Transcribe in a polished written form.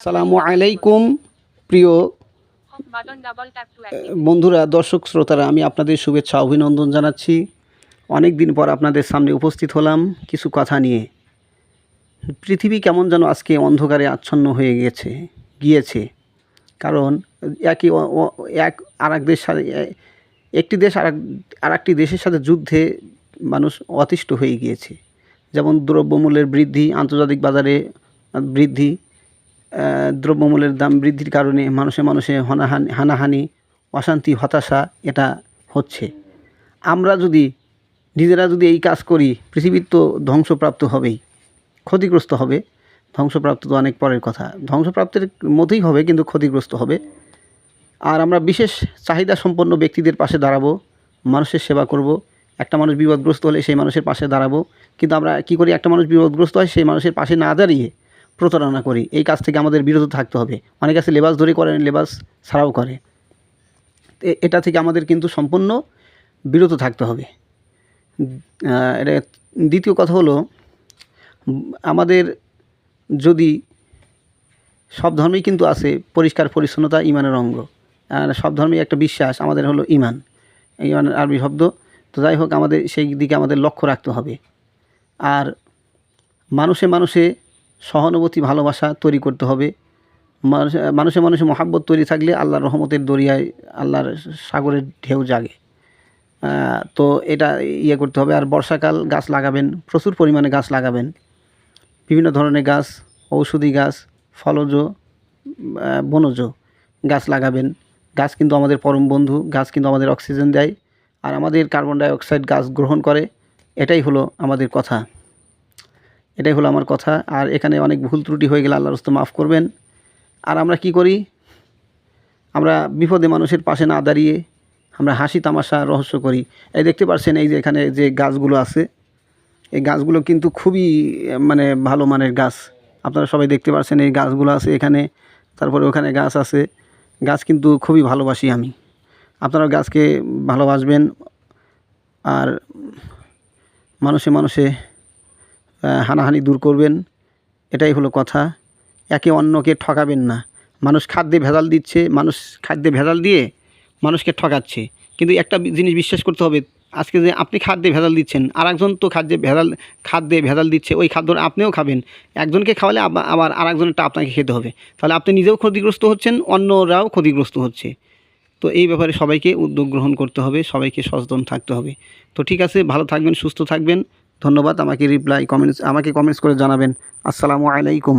আসসালামু আলাইকুম প্রিয় বন্ধুরা, দর্শক শ্রোতারা, আমি আপনাদের শুভেচ্ছা অভিনন্দন জানাচ্ছি। অনেক দিন পর আপনাদের সামনে উপস্থিত হলাম কিছু কথা নিয়ে। পৃথিবী কেমন যেন আজকে অন্ধকারে আচ্ছন্ন হয়ে গিয়েছে। কারণ এক আর এক দেশ, একটি দেশ আর একটি দেশের সাথে যুদ্ধে মানুষ অতিষ্ঠ হয়ে গিয়েছে। যেমন দ্রব্যমূল্যের বৃদ্ধি, আন্তর্জাতিক বাজারে বৃদ্ধি, দ্রব্যমূল্যের দাম বৃদ্ধির কারণে মানুষে হানাহানি, অশান্তি, হতাশা এটা হচ্ছে। আমরা নিজেরা যদি এই কাজ করি, পৃথিবীর তো ধ্বংসপ্রাপ্ত হবেই, ক্ষতিগ্রস্ত হবে। ধ্বংসপ্রাপ্ত তো অনেক পরের কথা, ধ্বংসপ্রাপ্তের মধ্যেই হবে, কিন্তু ক্ষতিগ্রস্ত হবে। আর আমরা বিশেষ চাহিদা সম্পন্ন ব্যক্তিদের পাশে দাঁড়াবো, মানুষের সেবা করব। একটা মানুষ বিপদগ্রস্ত হলে সেই মানুষের পাশে দাঁড়াবো। কিন্তু আমরা কী করি, একটা মানুষ বিপদগ্রস্ত হয়, সেই মানুষের পাশে না দাঁড়িয়ে প্রতারণা করি। এই কাজ থেকে আমাদের বিরত থাকতে হবে। অনেক আছে লেবাস ধরে করে, লেবাস ছাড়াও করে। এটা থেকে আমাদের কিন্তু সম্পূর্ণ বিরত থাকতে হবে। এটা দ্বিতীয় কথা হলো, আমাদের যদি সব ধর্মেই কিন্তু আছে পরিষ্কার পরিচ্ছন্নতা ইমানের অঙ্গ। আর সব ধর্মেই একটা বিশ্বাস, আমাদের হলো ইমান আরবি শব্দ। তো যাই হোক, আমাদের সেই দিকে আমাদের লক্ষ্য রাখতে হবে। আর মানুষে সহানুভূতি, ভালোবাসা তৈরি করতে হবে। মানুষে মহাব্বত তৈরি থাকলে আল্লাহর রহমতের দরিয়ায়, আল্লাহর সাগরের ঢেউ জাগে। তো এটা করতে হবে। আর বর্ষাকাল গাছ লাগাবেন, প্রচুর পরিমাণে গাছ লাগাবেন। বিভিন্ন ধরনের গাছ, ঔষধি গাছ, ফলজ, বনজ গাছ লাগাবেন। গাছ কিন্তু আমাদের পরম বন্ধু। গাছ কিন্তু আমাদের অক্সিজেন দেয়, আর আমাদের কার্বন ডাইঅক্সাইড গাছ গ্রহণ করে। এটাই হলো আমাদের কথা, এটাই হলো আমার কথা। আর এখানে অনেক ভুল ত্রুটি হয়ে গেলে আল্লাহর রাস্তায় মাফ করবেন। আর আমরা কি করি, আমরা বিপদে মানুষের পাশে না দাঁড়িয়ে আমরা হাসি তামাশা রহস্য করি। এই দেখতে পাচ্ছেন, এই যে এখানে যে গাছগুলো আছে, এই গাছগুলো কিন্তু খুবই ভালো মানের গাছ। আপনারা সবাই দেখতে পাচ্ছেন এই গাছগুলো আছে এখানে, তারপরে ওখানে গাছ আছে। গাছ কিন্তু খুবই ভালোবাসি আমি। আপনারা গাছকে ভালোবাসবেন। আর মানুষে হানাহানি দূর করবেন। এটাই হলো কথা। একে অন্যকে ঠকাবেন না। মানুষ খাদ্যে ভেজাল দিচ্ছে, মানুষ খাদ্যে ভেজাল দিয়ে মানুষকে ঠকাচ্ছে। কিন্তু একটা জিনিস বিশ্বাস করতে হবে, আজকে যে আপনি খাদ্যে ভেজাল দিচ্ছেন, আর একজন তো খাদ্যে ভেজাল দিচ্ছে, ওই খাদ্যটা আপনিও খাবেন। একজনকে খাওয়ালে আবার আর একজনেরটা আপনাকে খেতে হবে। তাহলে আপনি নিজেও ক্ষতিগ্রস্ত হচ্ছেন, অন্যরাও ক্ষতিগ্রস্ত হচ্ছে। তো এই ব্যাপারে সবাইকে উদ্যোগ গ্রহণ করতে হবে, সবাইকে সচেতন থাকতে হবে। তো ঠিক আছে, ভালো থাকবেন, সুস্থ থাকবেন। ধন্যবাদ। আমাকে কমেন্টস করে জানাবেন। আসসালামু আলাইকুম।